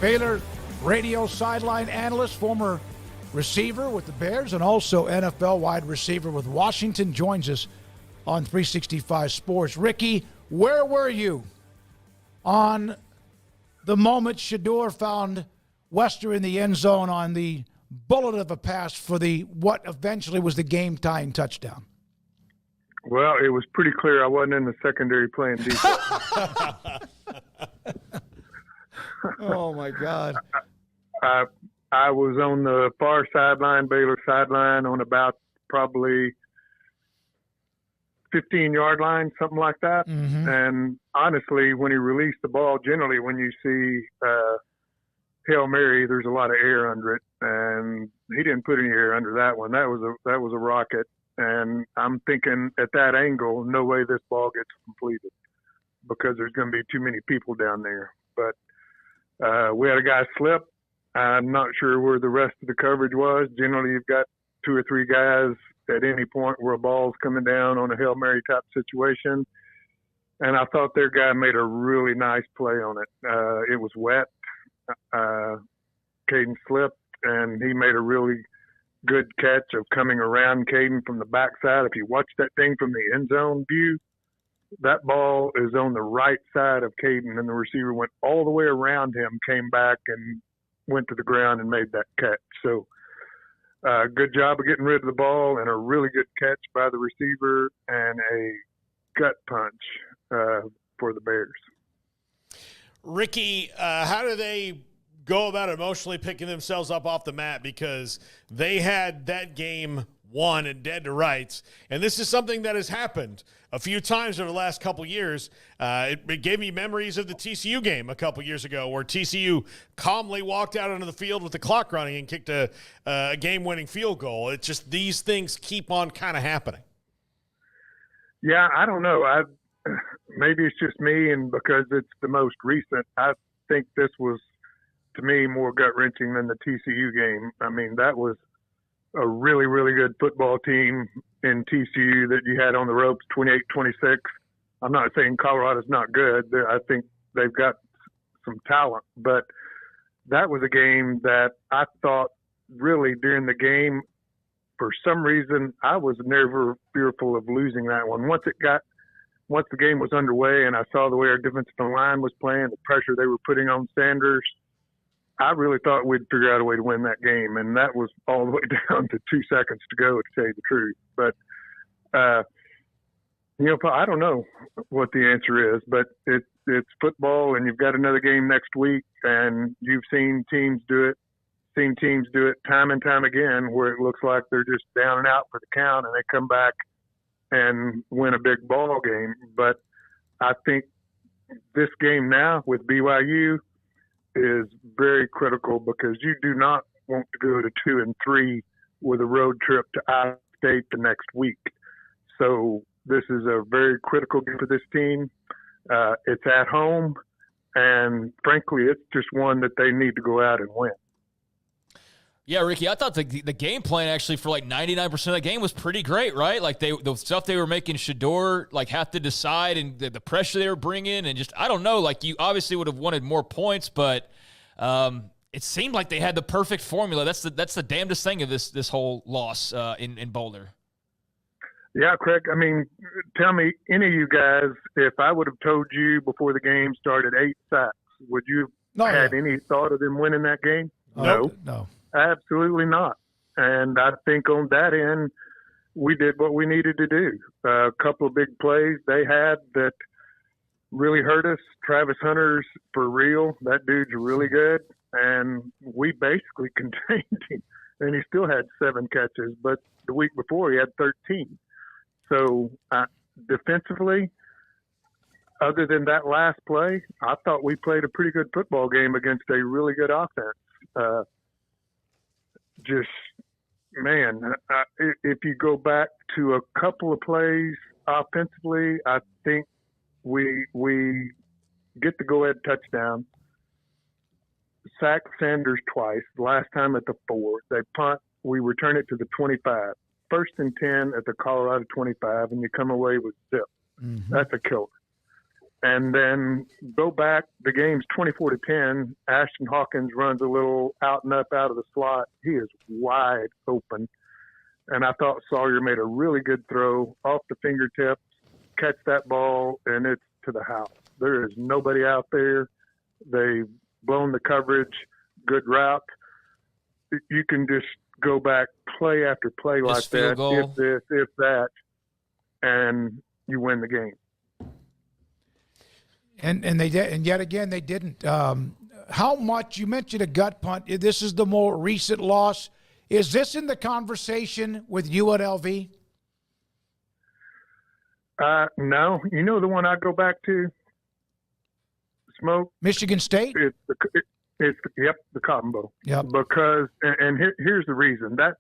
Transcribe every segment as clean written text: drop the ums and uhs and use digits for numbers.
Baylor Radio Sideline Analyst, former receiver with the Bears, and also NFL wide receiver with Washington, joins us on 365 Sports. Ricky, where were you on the moment Shedeur found Wester in the end zone on the bullet of a pass for the what eventually was the game-tying touchdown? Well, it was pretty clear I wasn't in the secondary playing defense. Oh, my God. I was on the far sideline, Baylor sideline, on about probably 15-yard line, something like that. Mm-hmm. And honestly, when he released the ball, generally when you see Hail Mary, there's a lot of air under it. And he didn't put any air under that one. That was a rocket. And I'm thinking at that angle, no way this ball gets completed because there's going to be too many people down there. But we had a guy slip. I'm not sure where the rest of the coverage was. Generally, you've got two or three guys at any point where a ball's coming down on a Hail Mary type situation. And I thought their guy made a really nice play on it. It was wet. Caden slipped, and he made a really good catch of coming around Caden from the backside. If you watch that thing from the end zone view, that ball is on the right side of Caden, and the receiver went all the way around him, came back, and went to the ground and made that catch. So good job of getting rid of the ball, and a really good catch by the receiver, and a gut punch for the Bears. Ricky, how do they go about emotionally picking themselves up off the mat? Because they had that game won and dead to rights, and this is something that has happened a few times over the last couple years. It gave me memories of the TCU game a couple years ago where TCU calmly walked out onto the field with the clock running and kicked a game-winning field goal. It's just these things keep on kind of happening. Yeah, I don't know. Maybe it's just me, and because it's the most recent, I think this was, to me, more gut-wrenching than the TCU game. I mean, that was a really, really good football team in TCU that you had on the ropes, 28-26. I'm not saying Colorado's not good. I think they've got some talent. But that was a game that I thought really during the game, for some reason, I was never fearful of losing that one. Once the game was underway and I saw the way our defensive line was playing, the pressure they were putting on Sanders, I really thought we'd figure out a way to win that game, and that was all the way down to 2 seconds to go, to tell you the truth. But, I don't know what the answer is, but it's football, and you've got another game next week, and you've seen teams do it time and time again where it looks like they're just down and out for the count, and they come back and win a big ball game. But I think this game now with BYU is very critical because you do not want to go to 2-3 with a road trip to Iowa State the next week. So this is a very critical game for this team. It's at home, and frankly, it's just one that they need to go out and win. Yeah, Ricky, I thought the game plan actually for like 99% of the game was pretty great, right? Like the stuff they were making Shedeur like have to decide, and the pressure they were bringing, and just I don't know. Like you obviously would have wanted more points, but it seemed like they had the perfect formula. That's the damnedest thing of this whole loss in Boulder. Yeah, Craig. I mean, tell me, any of you guys, if I would have told you before the game started 8 sacks, would you have had any thought of them winning that game? No. Absolutely not. And I think on that end, we did what we needed to do. A couple of big plays they had that really hurt us. Travis Hunter's for real. That dude's really good. And we basically contained him. And he still had 7 catches. But the week before, he had 13. So defensively, other than that last play, I thought we played a pretty good football game against a really good offense. If you go back to a couple of plays offensively, I think we get the go-ahead touchdown, sack Sanders twice, the last time at the 4. They punt, we return it to the 25. 1st and 10 at the Colorado 25, and you come away with zip. Mm-hmm. That's a killer. And then go back, the game's 24-10. Ashton Hawkins runs a little out and up out of the slot. He is wide open. And I thought Sawyer made a really good throw off the fingertips, catch that ball, and it's to the house. There is nobody out there. They've blown the coverage, good route. You can just go back play after play like that, if this, if that, and you win the game. And they did, and yet again they didn't. How much, you mentioned a gut punt. This is the more recent loss. Is this in the conversation with UNLV? No. You know the one I go back to? Smoke? Michigan State? It's the Cotton Bowl. Yep. Because, and here's the reason. That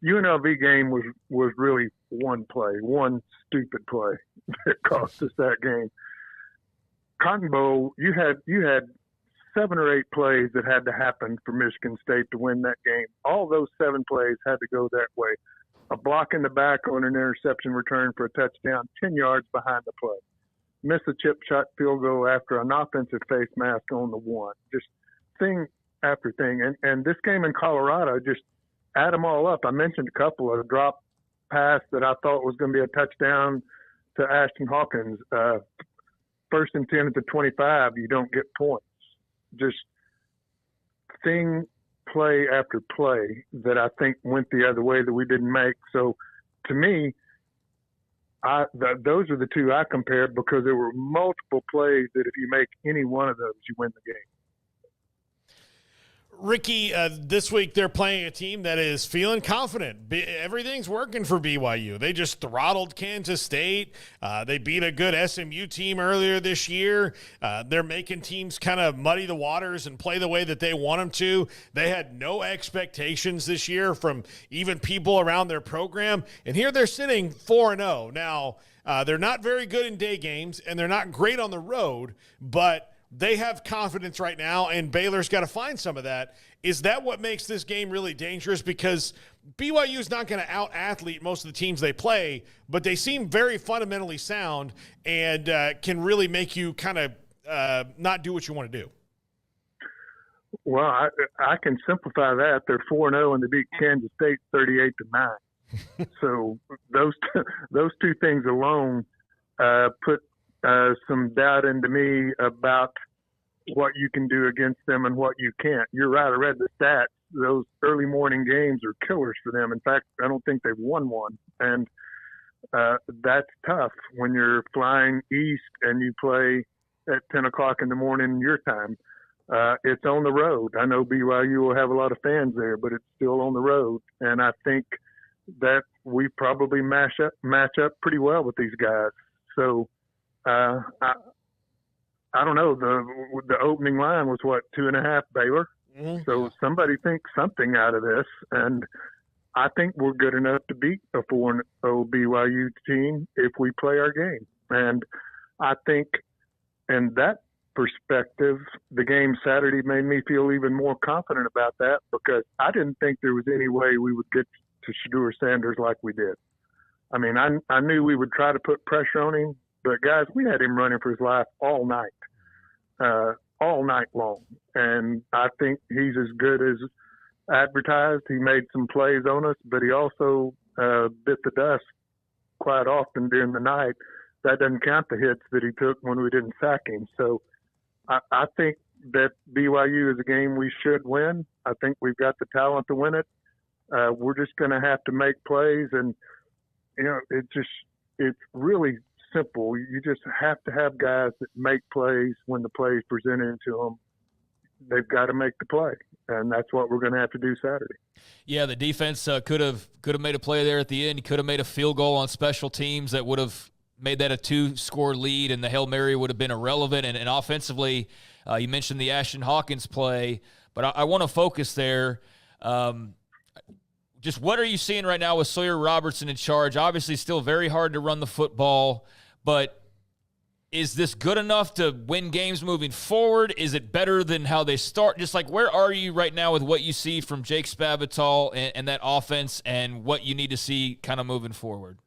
UNLV game was really one play, one stupid play that cost us that game. Cotton Bowl, you had 7 or 8 plays that had to happen for Michigan State to win that game. All those 7 plays had to go that way. A block in the back on an interception return for a touchdown, 10 yards behind the play. Miss a chip shot field goal after an offensive face mask on the 1. Just thing after thing. And this game in Colorado, just add them all up. I mentioned a couple of a drop pass that I thought was going to be a touchdown to Ashton Hawkins. 1st and 10 at the 25, you don't get points. Just play after play that I think went the other way that we didn't make. So to me, those are the two I compared because there were multiple plays that if you make any one of those, you win the game. Ricky, this week they're playing a team that is feeling confident. Everything's working for BYU. They just throttled Kansas State. They beat a good SMU team earlier this year. They're making teams kind of muddy the waters and play the way that they want them to. They had no expectations this year from even people around their program. And here they're sitting 4-0. Now, they're not very good in day games, and they're not great on the road, but they have confidence right now, and Baylor's got to find some of that. Is that what makes this game really dangerous? Because BYU is not going to out-athlete most of the teams they play, but they seem very fundamentally sound and can really make you kind of not do what you want to do. Well, I can simplify that. They're 4-0 and they beat Kansas State 38-9. So those two things alone put some doubt into me about what you can do against them and what you can't. You're right. I read the stats. Those early morning games are killers for them. In fact, I don't think they've won one. And that's tough when you're flying east and you play at 10 o'clock in the morning your time. It's on the road. I know BYU will have a lot of fans there, but it's still on the road. And I think that we probably match up pretty well with these guys. So, I don't know. The opening line was 2.5 Baylor. Mm-hmm. So somebody thinks something out of this, and I think we're good enough to beat a 4-0 BYU team if we play our game. And I think, in that perspective, the game Saturday made me feel even more confident about that because I didn't think there was any way we would get to Shedeur Sanders like we did. I mean, I knew we would try to put pressure on him. But, guys, we had him running for his life all night long. And I think he's as good as advertised. He made some plays on us, but he also bit the dust quite often during the night. That doesn't count the hits that he took when we didn't sack him. So I think that BYU is a game we should win. I think we've got the talent to win it. We're just going to have to make plays. And, you know, it's really – simple. You just have to have guys that make plays when the play is presented to them. They've got to make the play, and that's what we're going to have to do Saturday. Yeah, the defense could have made a play there at the end. Could have made a field goal on special teams that would have made that a 2-score lead, and the Hail Mary would have been irrelevant. And offensively, you mentioned the Ashton Hawkins play, but I want to focus there. Just what are you seeing right now with Sawyer Robertson in charge? Obviously, still very hard to run the football. But is this good enough to win games moving forward? Is it better than how they start? Just like, where are you right now with what you see from Jake Spavital and that offense and what you need to see kind of moving forward?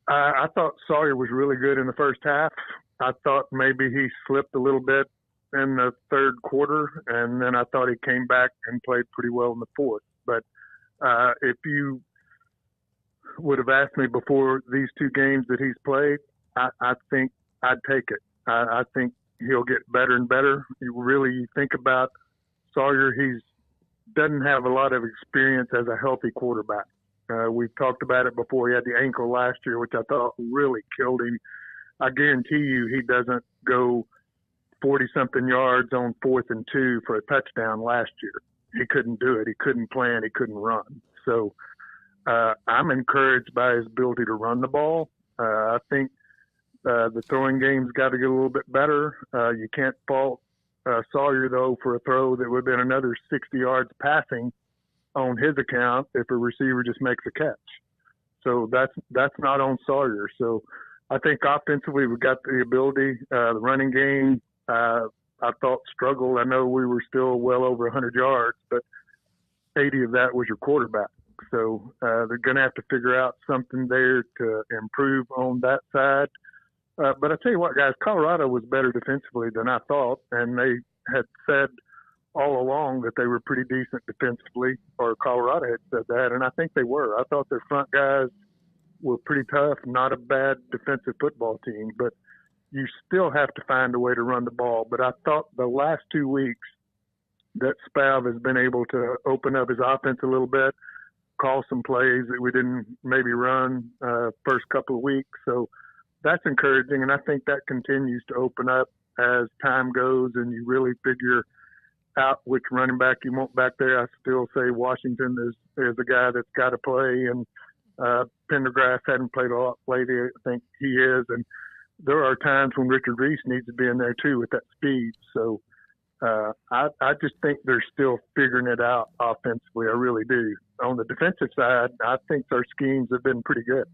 I thought Sawyer was really good in the first half. I thought maybe he slipped a little bit in the third quarter, and then I thought he came back and played pretty well in the fourth. But if you would have asked me before these two games that he's played, I think I'd take it. I think he'll get better and better. You think about Sawyer, he doesn't have a lot of experience as a healthy quarterback. We've talked about it before. He had the ankle last year, which I thought really killed him. I guarantee you he doesn't go 40-something yards on 4th and 2 for a touchdown last year. He couldn't do it. He couldn't plan. He couldn't run. So I'm encouraged by his ability to run the ball. I think the throwing game's got to get a little bit better. You can't fault Sawyer, though, for a throw that would have been another 60 yards passing on his account if a receiver just makes a catch. So that's not on Sawyer. So I think offensively we got the ability. The running game, I thought struggled. I know we were still well over 100 yards, but 80 of that was your quarterback. So they're going to have to figure out something there to improve on that side. But I tell you what, guys, Colorado was better defensively than I thought, and they had said all along that they were pretty decent defensively, or Colorado had said that, and I think they were. I thought their front guys were pretty tough, not a bad defensive football team, but you still have to find a way to run the ball. But I thought the last 2 weeks that Spav has been able to open up his offense a little bit, call some plays that we didn't maybe run first couple of weeks. So that's encouraging, and I think that continues to open up as time goes and you really figure out which running back you want back there. I still say Washington is a guy that's got to play, and Pendergrass hadn't played a lot lately. I think he is, and there are times when Richard Reese needs to be in there too with that speed. So I just think they're still figuring it out offensively. I really do. On the defensive side, I think their schemes have been pretty good.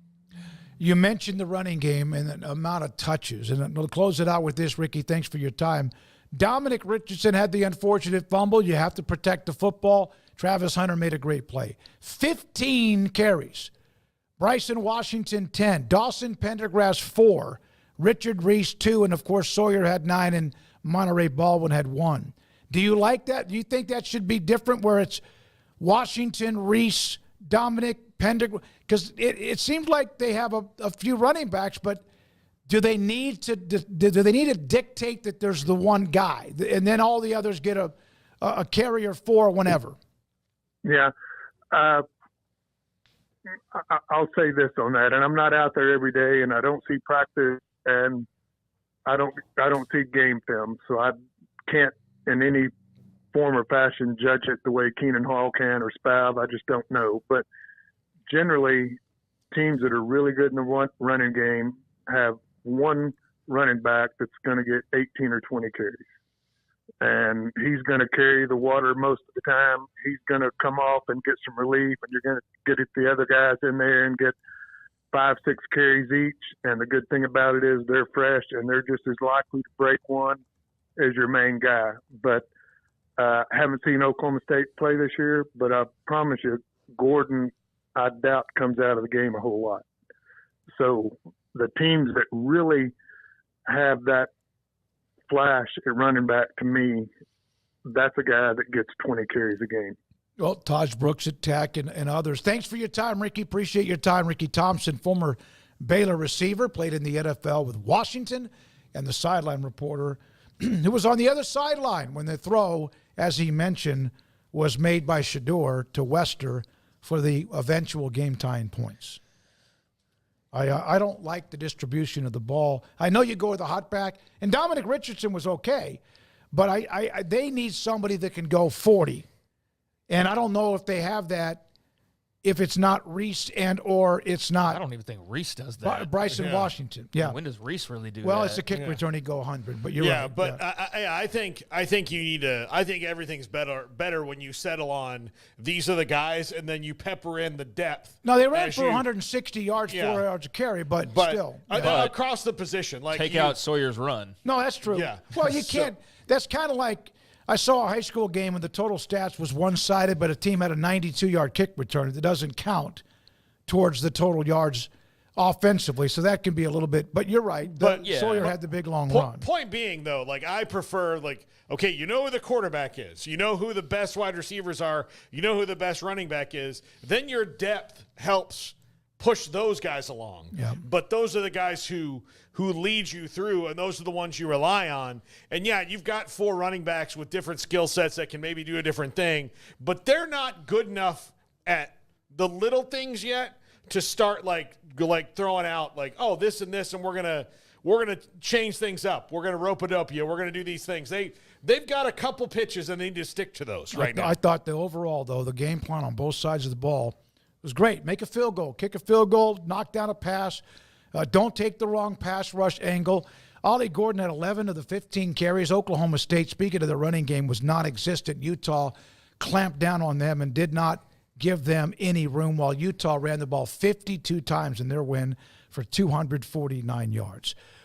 You mentioned the running game and the amount of touches. And we'll close it out with this, Ricky. Thanks for your time. Dominic Richardson had the unfortunate fumble. You have to protect the football. Travis Hunter made a great play. 15 carries. Bryson Washington, 10. Dawson Pendergrass, 4. Richard Reese, 2. And, of course, Sawyer had 9, and Monterey Baldwin had 1. Do you like that? Do you think that should be different where it's Washington, Reese, Dominic, Pendergrass? Because it seems like they have a few running backs, but do they need to dictate that there's the one guy and then all the others get a carrier for whenever? Yeah. I'll say this on that, and I'm not out there every day, and I don't see practice, and I don't see game film, so I can't in any form or fashion judge it the way Keenan Hall can or Spav. I just don't know. But generally, teams that are really good in the running game have one running back that's going to get 18 or 20 carries. And he's going to carry the water most of the time. He's going to come off and get some relief, and you're going to get the other guys in there and get 5-6 carries each. And the good thing about it is they're fresh, and they're just as likely to break one as your main guy. But I haven't seen Oklahoma State play this year, but I promise you, Gordon, I doubt, comes out of the game a whole lot. So the teams that really have that flash at running back, to me, that's a guy that gets 20 carries a game. Well, Taj Brooks at Tech and others. Thanks for your time, Ricky. Appreciate your time. Ricky Thompson, former Baylor receiver, played in the NFL with Washington, and the sideline reporter who was on the other sideline when the throw, as he mentioned, was made by Shedeur to Wester for the eventual game-tying points. I don't like the distribution of the ball. I know you go with the hot back, and Dominic Richardson was okay, but they need somebody that can go 40. And I don't know if they have that if it's not Reese and or it's not. I don't even think Reese does that. Bryson Washington. Yeah. When does Reese really do that? Well, it's a kick return. He'd go 100, but you're right. But I think you need to. I think everything's better when you settle on these are the guys, and then you pepper in the depth. No, they ran for 160 yards, 4 yards a carry, but still. Across the position. Like take out Sawyer's run. No, that's true. Yeah. Well, you can't. That's kind of like I saw a high school game and the total stats was one-sided, but a team had a 92-yard kick return. It doesn't count towards the total yards offensively, so that can be a little bit. But you're right. But Sawyer had the big long run. Point being, though, like I prefer, like, okay, you know who the quarterback is, you know who the best wide receivers are, you know who the best running back is. Then your depth helps push those guys along. Yeah. But those are the guys who lead you through, and those are the ones you rely on. And yeah, you've got 4 running backs with different skill sets that can maybe do a different thing, but they're not good enough at the little things yet to start like throwing out like, oh, this and this, and we're gonna change things up. We're gonna rope it up. Yeah, we're gonna do these things. They've got a couple pitches and they need to stick to those right now. I thought the overall, though, the game plan on both sides of the ball was great. Make a field goal, kick a field goal, knock down a pass. Don't take the wrong pass rush angle. Ollie Gordon had 11 of the 15 carries. Oklahoma State, speaking of the running game, was non-existent. Utah clamped down on them and did not give them any room, while Utah ran the ball 52 times in their win for 249 yards.